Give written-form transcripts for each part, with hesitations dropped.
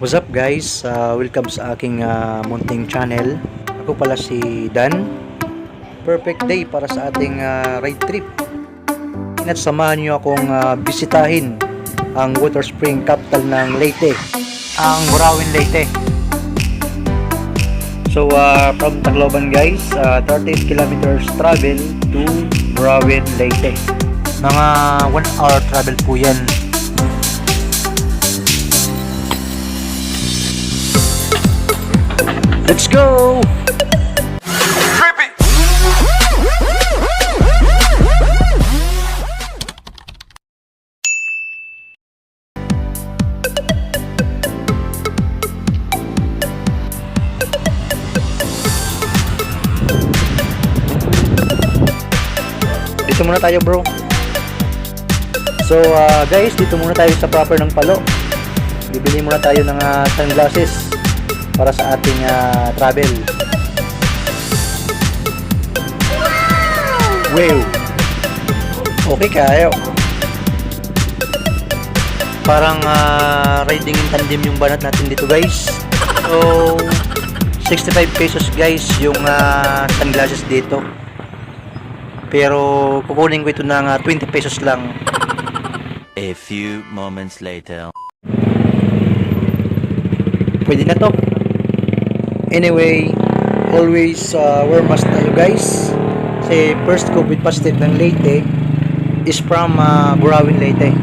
What's up guys? Welcome sa aking munting channel. Ako pala si Dan. Perfect day para sa ating ride trip. At samahan nyo akong bisitahin ang water spring capital ng Leyte, ang Burawin, Leyte. So from Tacloban guys, 38 kilometers travel to Burawin, Leyte. Mga 1 hour travel po yan. Let's go! Dito muna tayo bro. So guys, dito muna tayo sa proper ng Palo. Bibili muna tayo ng sunglasses para sa ating travel. Wow! Okay kayo. Parang riding in tandem yung banat natin dito guys. So 65 pesos guys yung sunglasses dito. Pero kukunin ko ito ng 20 pesos lang. A few moments later. Pwede na to. Anyway, always wear mask tayo guys. Kasi first COVID positive ng Leyte is from Burawin, Leyte.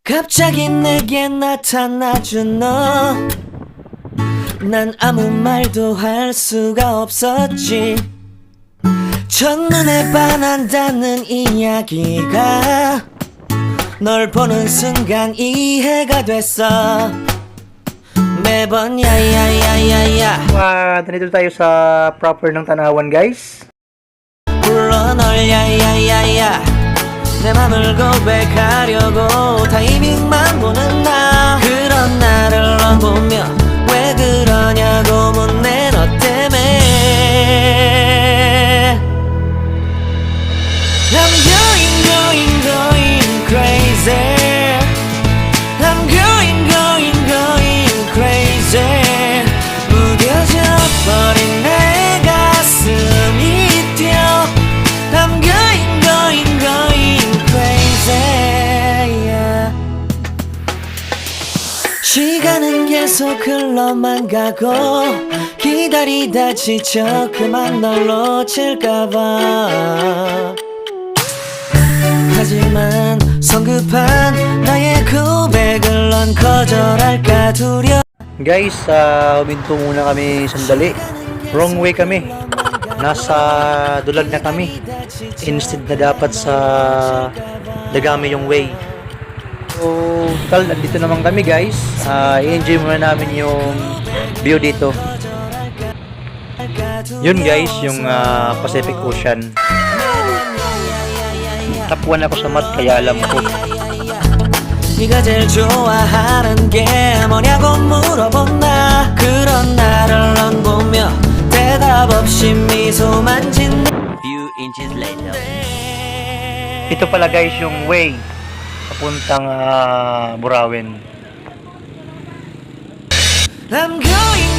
갑자기 내게 나타나준 너, 난 아무 말도 할 수가 없었지. 첫눈에 반한다는 이야기가 널 보는 순간 이해가 됐어. 매번 야야야야야 Nandito tayo sa proper ng Tanawan guys. 불러 널 야야야야 내 맘을 고백하려고 타이밍만 보는 나. 그런 나를 넌 보며 왜 그러냐고 묻네 너 때문에. I'm going crazy. I'm going crazy. 무뎌져 버린 내 가슴이 뛰어. I'm going crazy. Yeah. 시간은 계속 흘러만 가고 기다리다 지쳐 그만 널 놓칠까봐. 하지만 성급한 나의 고백을 넌 거절할까 두려워. Guys, huminto muna kami sandali. Wrong way kami. Nasa dulag na kami. Instead na dapat sa Dagami yung way. So, andito naman kami guys. I-enjoy muna namin yung view dito. Yun guys, yung Pacific Ocean. Top 1 ako sa math kaya alam ko. 네가 제일 좋아하는 게 뭐냐고 물어본다. 그런 나를 넌 보며 대답 없이 미소만 짓네. Few inches later. Ito pala guys yung way papuntang Burawin. I'm going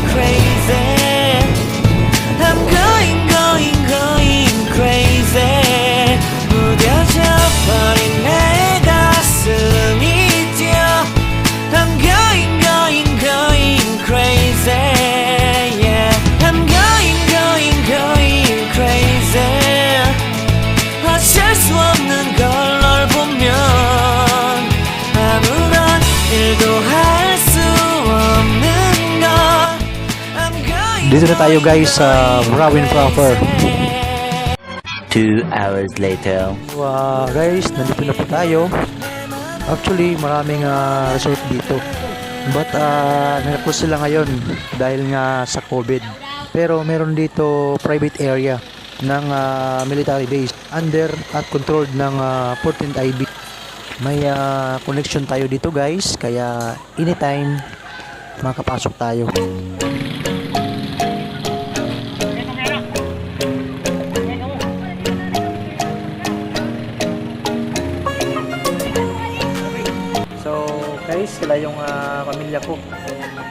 crazy. I'm going crazy. 무뎌져 버린 내 가슴이 뛰어. I'm going crazy. Yeah. I'm going crazy. 어쩔 수 없는 걸 널 보면 아무런 일도 할 수 없는 것. I'm going. Dito na tayo guys sa Burawin proper. 2 hours later. Guys, nandito na po tayo. Actually, maraming resort dito. But nag-close sila ngayon dahil nga sa COVID. Pero meron dito private area ng military base under at controlled ng 14th IB. May connection tayo dito guys, kaya anytime makapasok tayo. sila yung pamilya ko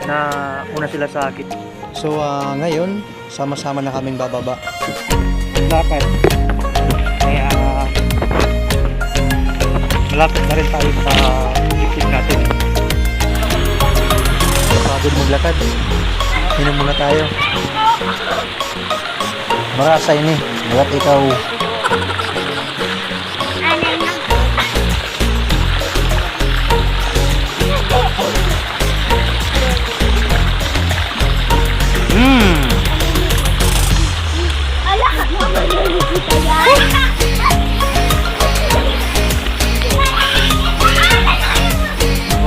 na una sila sa akin. So ngayon, sama-sama na kaming bababa. Lakad. Kaya malapit na rin tayo sa ipin natin. Pagod maglakad. Inom muna tayo. Marasa ini. Bagat ikaw.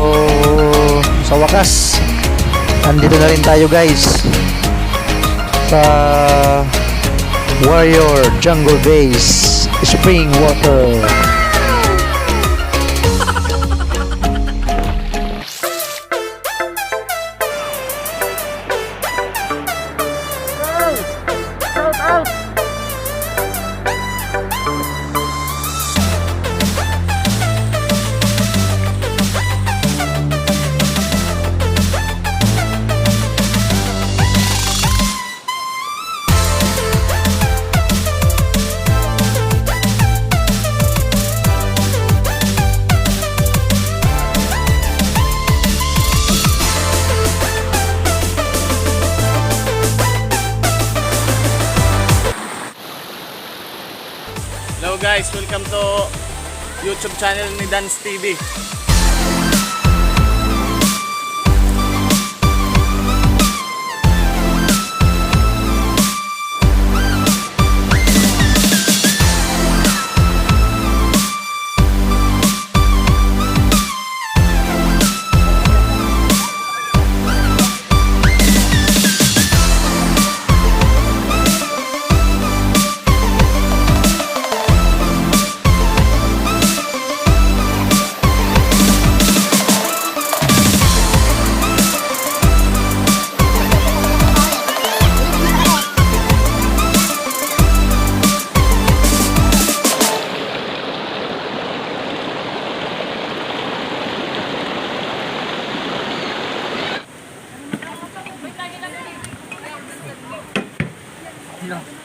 Oh, sa wakas, andito na rin tayo guys sa Warrior Jungle Base Spring Water. Hello guys, welcome to YouTube channel ni Dance TV.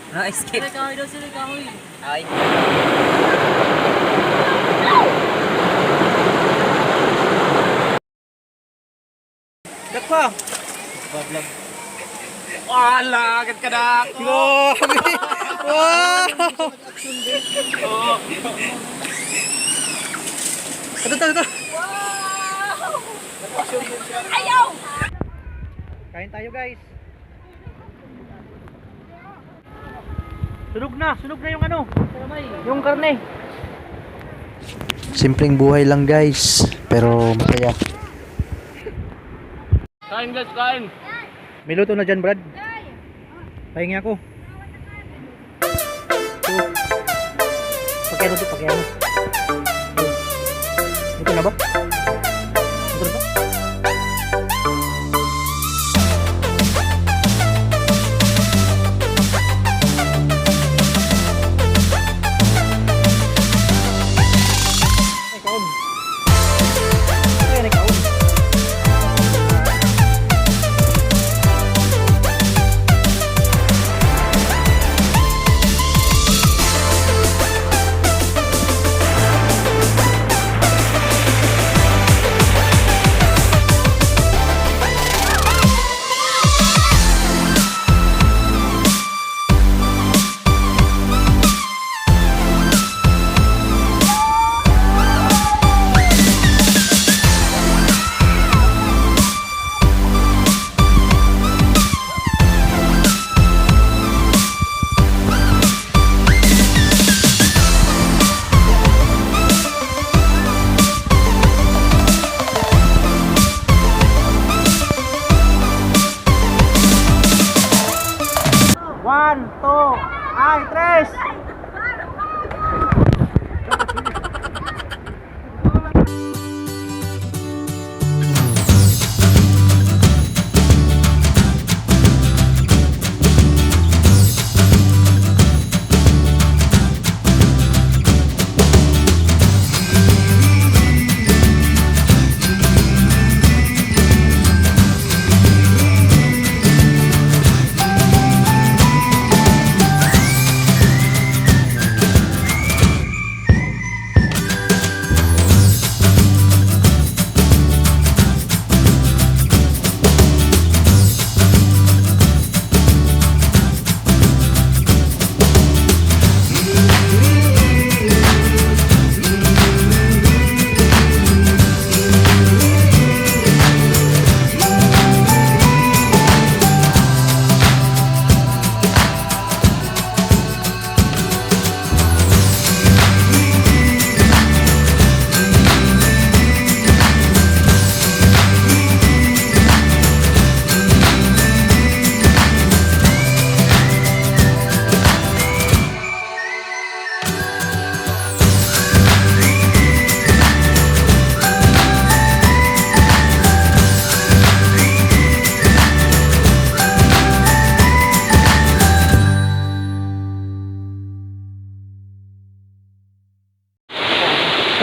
Na-escape. Ay. Dakpa. Wala, agad ka na. Grabe. Wow. Ito. Ayaw! Kain tayo guys. Sunog na yung ano, yung karne. Simpleng buhay lang guys, pero masaya. Kain guys, kain. May luto na dyan, Brad. Pahingi ako. Pagkano ito, pagkano? Ito na ba? Ito na ba? Ay, kaon. Ay, kaon.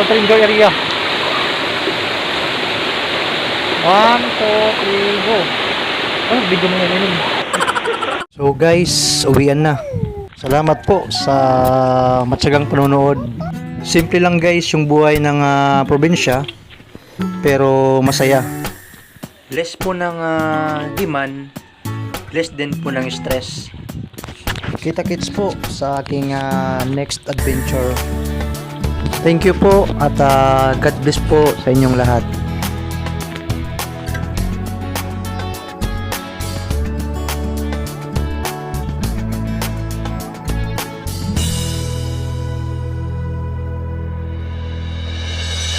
Catherine Go area. 1, 2, 3, go. Oh, video mo ngayon. So guys, uwian na. Salamat po sa matyagang panonood. Simple lang guys yung buhay ng probinsya, pero masaya. Less po ng demand, less din po ng stress. Kita-kits po sa aking next adventure. Thank you po at God bless po sa inyong lahat.